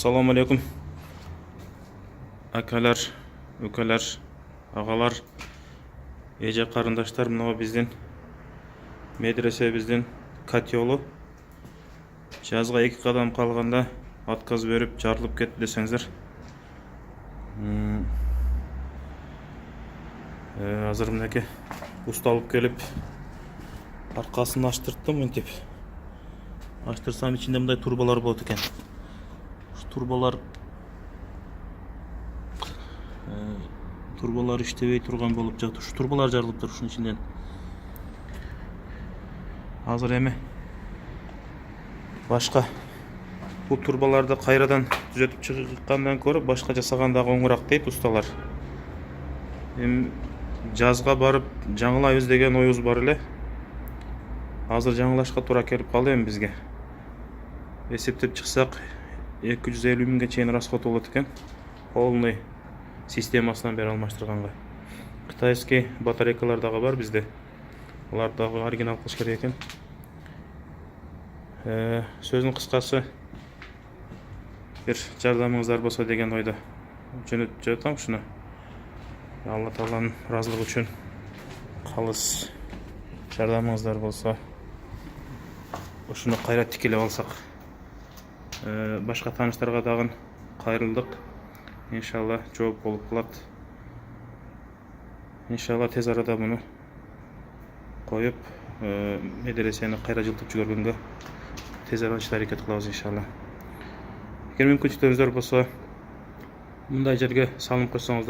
Assalamu alaikum. Akalar, ökalar, ağalar, ece karındaşlar, mına bizden medrese bizden kat yolu. Жазға 2 қадам қалғанда отказ беріп жарылып кетті десеңіздер. Азыр мінеке ұсталып келіп арқасын аштырттым мынтип. Аштырсам içinde мындай турбалар болады екен. Турбалар иштебей турган болуп жатты. Ушу турбалар жарылып тур ушунун ичинден. Азыр эми башка бул турбаларды кайрадан түзөтүп чыккандан көрө башка жасаган дагы оңураак дейт усталар. Эми жазга барып жаңылайбыз деген оюбуз бар эле. Азыр жаңылашка туура келип калды эми бизге. Эсептеп чыксак 250 миңге чейин расход болот экен. Полный системасынан бери алмаштырганга. Кытайский батарейкалар дагы бар бизде. Алар дагы оригинал кылыш керек экен. Сөзүнүн кыскасы бир жардамыңыздар болсо деген ойдо жөнөтүп жатам ушуну. Алла Тааланын ыраазылыгы үчүн калыс жардамыңыздар болсо ушуну кайра тикелеп алсак. Башка тааныштарга дагы кайрылдык. Иншалла жооп болуп калат. Иншалла тез арада муну коюп медресени кайра жылтып жибергөнгө тез арада аракет кылабыз иншалла. Эгер мүмкүнчүлүгүңүздөр болсо мындай жерге салынып койсоңуздар